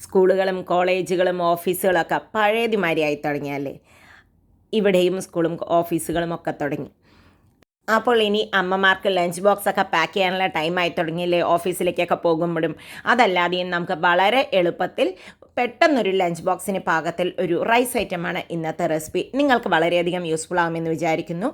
സ്കൂളുകളും കോളേജുകളും ഓഫീസുകളൊക്കെ പഴയതുമാതിരിയായി തുടങ്ങിയല്ലേ. ഇവിടെയും സ്കൂളും ഓഫീസുകളും ഒക്കെ തുടങ്ങി. അപ്പോൾ ഇനി അമ്മമാർക്ക് ലഞ്ച് ബോക്സൊക്കെ പാക്ക് ചെയ്യാനുള്ള ടൈമായി തുടങ്ങിയില്ലേ, ഓഫീസിലേക്കൊക്കെ പോകുമ്പോഴും. അതല്ലാതെയും നമുക്ക് വളരെ എളുപ്പത്തിൽ പെട്ടെന്നൊരു ലഞ്ച് ബോക്സിന് പാകത്തിൽ ഒരു റൈസ് ഐറ്റമാണ് ഇന്നത്തെ റെസിപ്പി. നിങ്ങൾക്ക് വളരെയധികം യൂസ്ഫുൾ ആകുമെന്ന് വിചാരിക്കുന്നു.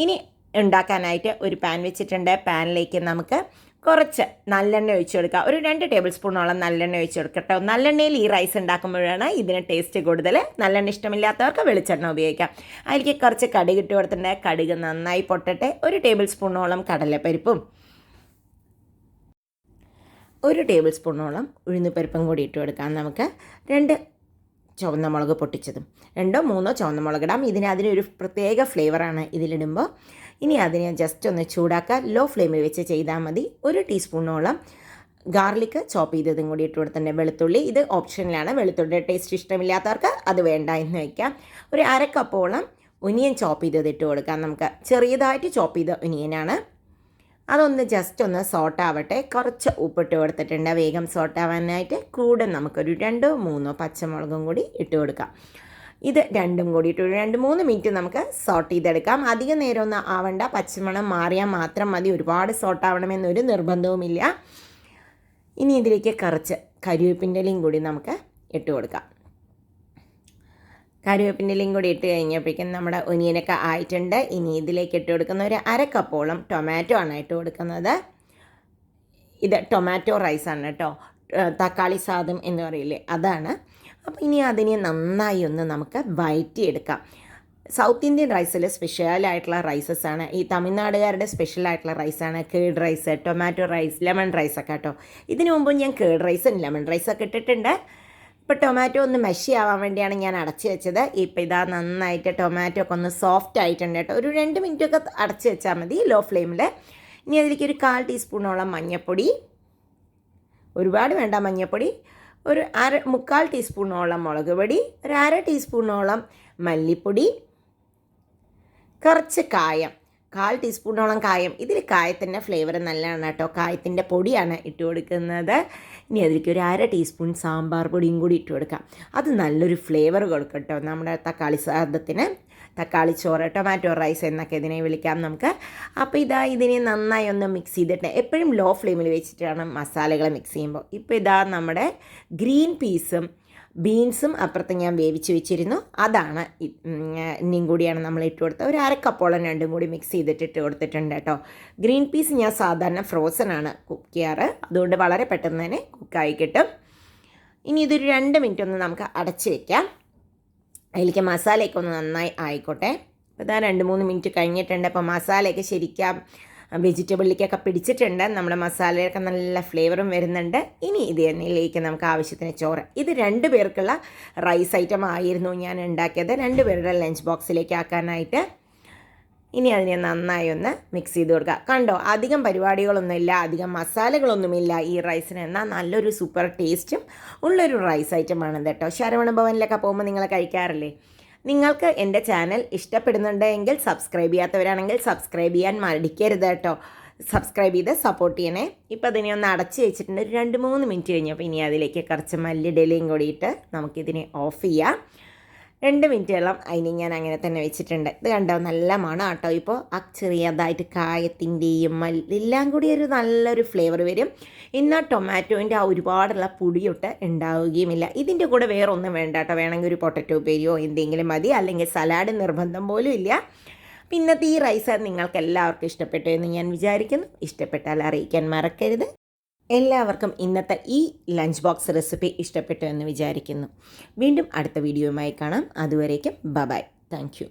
ഇനി ഉണ്ടാക്കാനായിട്ട് ഒരു പാൻ വെച്ചിട്ടുണ്ട്. പാനിലേക്ക് നമുക്ക് കുറച്ച് നല്ലെണ്ണ ഒഴിച്ച് കൊടുക്കുക. ഒരു 2 ടേബിൾ സ്പൂണോളം നല്ലെണ്ണ ഒഴിച്ച് കൊടുക്കട്ടോ. നല്ലെണ്ണയിൽ ഈ റൈസ് ഉണ്ടാക്കുമ്പോഴാണ് ഇതിന് ടേസ്റ്റ് കൂടുതൽ. നല്ലെണ്ണ ഇഷ്ടമില്ലാത്തവർക്ക് വെളിച്ചെണ്ണ ഉപയോഗിക്കാം. അതിലേക്ക് കുറച്ച് കടുക് ഇട്ട് കൊടുത്തിട്ടുണ്ട്. കടുക് നന്നായി പൊട്ടട്ടെ. 1 ടേബിൾ സ്പൂണോളം കടലപ്പരിപ്പും 1 ടേബിൾ സ്പൂണോളം ഉഴുന്നുപരിപ്പും കൂടി ഇട്ട് കൊടുക്കാം. നമുക്ക് 2 ചുവന്ന മുളക് പൊട്ടിച്ചതും 2 3 ചുവന്ന മുളക് ഇടാം. അതിനൊരു പ്രത്യേക ഫ്ലേവറാണ് ഇതിലിടുമ്പോൾ. ഇനി അതിനെ ജസ്റ്റ് ഒന്ന് ചൂടാക്കുക. ലോ ഫ്ലെയിമിൽ വെച്ച് ചെയ്താൽ മതി. 1 ടീസ്പൂണോളം ഗാർലിക് ചോപ്പ് ചെയ്തതും കൂടി ഇട്ട് കൊടുത്തിട്ടുണ്ട്. വെളുത്തുള്ളി ഇത് ഓപ്ഷനിലാണ്. വെളുത്തുള്ളിയുടെ ടേസ്റ്റ് ഇഷ്ടമില്ലാത്തവർക്ക് അത് വേണ്ട എന്ന് വയ്ക്കാം. ഒരു 1/2 കപ്പോളം ഒനിയൻ ചോപ്പ് ചെയ്തത് ഇട്ട് കൊടുക്കാം. നമുക്ക് ചെറിയതായിട്ട് ചോപ്പ് ചെയ്ത ഒനിയനാണ്. അതൊന്ന് ജസ്റ്റ് ഒന്ന് സോട്ടാവട്ടെ. കുറച്ച് ഉപ്പിട്ട് കൊടുത്തിട്ടുണ്ട് വേഗം സോട്ടാവാനായിട്ട്. കൂടെ നമുക്കൊരു 2 3 പച്ചമുളകും കൂടി ഇട്ട് കൊടുക്കാം. ഇത് രണ്ടും കൂടി ഇട്ട് 2-3 മിനിറ്റ് നമുക്ക് സോട്ട് ചെയ്തെടുക്കാം. അധികം നേരമൊന്നും ആവണ്ട. പച്ചമണം മാറിയാൽ മാത്രം മതി. ഒരുപാട് സോട്ടാവണമെന്നൊരു നിർബന്ധവുമില്ല. ഇനി ഇതിലേക്ക് കുറച്ച് കരിവേപ്പിൻ്റെ ഇലയും കൂടി നമുക്ക് ഇട്ട് കൊടുക്കാം. കരിവേപ്പിൻ്റെ ഇലയും കൂടി ഇട്ട് കഴിഞ്ഞപ്പോഴേക്കും നമ്മുടെ ഒനിയനൊക്കെ ആയിട്ടുണ്ട്. ഇനി ഇതിലേക്ക് ഇട്ട് കൊടുക്കുന്ന ഒരു 1/2 കപ്പോളം ടൊമാറ്റോ ആണ് ഇട്ട് കൊടുക്കുന്നത്. ഇത് ടൊമാറ്റോ റൈസാണ് കേട്ടോ. തക്കാളി സാദം എന്ന് പറയില്ലേ, അതാണ്. അപ്പോൾ ഇനി അതിനെ നന്നായി ഒന്ന് നമുക്ക് വഴറ്റിയെടുക്കാം. സൗത്ത് ഇന്ത്യൻ റൈസിൽ സ്പെഷ്യലായിട്ടുള്ള റൈസസാണ്. ഈ തമിഴ്നാടുകാരുടെ സ്പെഷ്യലായിട്ടുള്ള റൈസാണ് curd rice, tomato rice, lemon റൈസൊക്കെ കേട്ടോ. ഇതിനു മുമ്പ് ഞാൻ കേർഡ് റൈസും ലെമൺ റൈസൊക്കെ ഇട്ടിട്ടുണ്ട്. ഇപ്പോൾ ടൊമാറ്റോ ഒന്ന് മെഷി ആവാൻ വേണ്ടിയാണ് ഞാൻ അടച്ച് വെച്ചത്. ഇപ്പോൾ ഇതാ നന്നായിട്ട് ടൊമാറ്റോ ഒക്കെ ഒന്ന് സോഫ്റ്റ് ആയിട്ടുണ്ട് കേട്ടോ. ഒരു 2 മിനിറ്റൊക്കെ അടച്ച് വെച്ചാൽ മതി ലോ ഫ്ലെയിമിൽ. ഇനി അതിലേക്ക് ഒരു 1/4 ടീസ്പൂണോളം മഞ്ഞൾപ്പൊടി, ഒരുപാട് വേണ്ട മഞ്ഞൾപ്പൊടി, ഒരു 3/4 ടീസ്പൂണോളം മുളക് പൊടി, ഒരു 1/2 ടീസ്പൂണോളം മല്ലിപ്പൊടി, കുറച്ച് കായം, 1/4 ടീസ്പൂണോളം കായം. ഇതിൽ കായത്തിൻ്റെ ഫ്ലേവർ നല്ലതാണ് കേട്ടോ. കായത്തിൻ്റെ പൊടിയാണ് ഇട്ട് കൊടുക്കുന്നത്. ഇനി അതിലേക്ക് ഒരു 1/2 ടീസ്പൂൺ സാമ്പാർ പൊടിയും കൂടി ഇട്ട് കൊടുക്കാം. അത് നല്ലൊരു ഫ്ലേവർ കൊടുക്കും കേട്ടോ നമ്മുടെ തക്കാളി സാദത്തിന്. തക്കാളി ചോറ്, ടൊമാറ്റോ റൈസ് എന്നൊക്കെ ഇതിനെ വിളിക്കാം നമുക്ക്. അപ്പോൾ ഇതിനെ നന്നായി ഒന്ന് മിക്സ് ചെയ്തിട്ട് എപ്പോഴും ലോ ഫ്ലെയിമിൽ വെച്ചിട്ടാണ് മസാലകൾ മിക്സ് ചെയ്യുമ്പോൾ. ഇപ്പോൾ നമ്മുടെ ഗ്രീൻ പീസും ബീൻസും അപ്പുറത്ത് ഞാൻ വേവിച്ച് വെച്ചിരുന്നു. അതാണ് ഇനിയും കൂടിയാണ് നമ്മൾ ഇട്ട് കൊടുത്തത്. ഒരു 1/2 കപ്പോളം രണ്ടും കൂടി മിക്സ് ചെയ്തിട്ട് ഇട്ട് കൊടുത്തിട്ടുണ്ട് കേട്ടോ. ഗ്രീൻ പീസ് ഞാൻ സാധാരണ ഫ്രോസൺ ആണ് കുക്ക് ചെയ്യാറ്. അതുകൊണ്ട് വളരെ പെട്ടെന്ന് തന്നെ കുക്കായി കിട്ടും. ഇനി ഇതൊരു 2 മിനിറ്റ് ഒന്ന് നമുക്ക് അടച്ച് വയ്ക്കാം. അതിലേക്ക് മസാലയൊക്കെ ഒന്ന് നന്നായി ആയിക്കോട്ടെ. അപ്പോൾ ഇതാ 2-3 മിനിറ്റ് കഴിഞ്ഞിട്ടുണ്ട്. അപ്പോൾ മസാലയൊക്കെ ശരിക്കും വെജിറ്റബിളിലേക്കൊക്കെ പിടിച്ചിട്ടുണ്ട്. നമ്മുടെ മസാലയൊക്കെ നല്ല ഫ്ലേവറും വരുന്നുണ്ട്. ഇനി ഇതിലേക്ക് നമുക്ക് ആവശ്യത്തിന് ചോറ്. ഇത് 2 പേർക്കുള്ള റൈസ് ഐറ്റം ആയിരുന്നു ഞാൻ ഉണ്ടാക്കിയത്, 2 പേരുടെ ലഞ്ച് ബോക്സിലേക്ക് ആക്കാനായിട്ട്. ഇനി അതിനെ നന്നായി ഒന്ന് മിക്സ് ചെയ്ത് കൊടുക്കുക. കണ്ടോ, അധികം പരിപാടികളൊന്നുമില്ല, അധികം മസാലകളൊന്നുമില്ല ഈ റൈസിന്. എന്നാൽ നല്ലൊരു സൂപ്പർ ടേസ്റ്റും ഉള്ളൊരു റൈസ് ഐറ്റമാണ് കേട്ടോ. ശരവണഭവനിലൊക്കെ പോകുമ്പോൾ നിങ്ങൾ കഴിക്കാറില്ലേ? നിങ്ങൾക്ക് എൻ്റെ ചാനൽ ഇഷ്ടപ്പെടുന്നുണ്ടെങ്കിൽ, സബ്സ്ക്രൈബ് ചെയ്യാത്തവരാണെങ്കിൽ സബ്സ്ക്രൈബ് ചെയ്യാൻ മടിക്കരുത് കേട്ടോ. സബ്സ്ക്രൈബ് ചെയ്ത് സപ്പോർട്ട് ചെയ്യണേ. ഇപ്പോൾ അതിനെ ഒന്ന് അടച്ച് വെച്ചിട്ടുണ്ട്. ഒരു 2-3 മിനിറ്റ് കഴിഞ്ഞപ്പോൾ ഇനി അതിലേക്ക് കുറച്ച് മല്ലിയിലയും കൂടിയിട്ട് നമുക്കിതിനെ ഓഫ് ചെയ്യാം. 2 മിനിറ്റോളം അതിന് ഞാൻ അങ്ങനെ തന്നെ വെച്ചിട്ടുണ്ട്. ഇത് കണ്ടോ, നല്ല മണം കേട്ടോ. ഇപ്പോൾ ആ ചെറിയതായിട്ട് കായത്തിൻ്റെയും എല്ലാം കൂടി ഒരു നല്ലൊരു ഫ്ലേവർ വരും. എന്നാൽ ടൊമാറ്റോൻ്റെ ആ ഒരുപാടുള്ള പൊടിയൊട്ട് ഉണ്ടാവുകയുമില്ല. ഇതിൻ്റെ കൂടെ വേറെ ഒന്നും വേണ്ട കേട്ടോ. വേണമെങ്കിൽ ഒരു പൊട്ടറ്റോ ഉപ്പേരിയോ എന്തെങ്കിലും മതി, അല്ലെങ്കിൽ സലാഡ് നിർബന്ധം പോലും ഇല്ല. ഇന്നത്തെ ഈ റൈസ് നിങ്ങൾക്ക് എല്ലാവർക്കും ഇഷ്ടപ്പെട്ടു എന്ന് ഞാൻ വിചാരിക്കുന്നു. ഇഷ്ടപ്പെട്ടാൽ അറിയിക്കാൻ മറക്കരുത്. എല്ലാവർക്കും ഇന്നത്തെ ഈ ലഞ്ച് ബോക്സ് റെസിപ്പി ഇഷ്ടപ്പെട്ടു എന്ന് വിചാരിക്കുന്നു. വീണ്ടും അടുത്ത വീഡിയോയുമായി കാണാം. അതുവരേക്കും ബൈ. Thank you.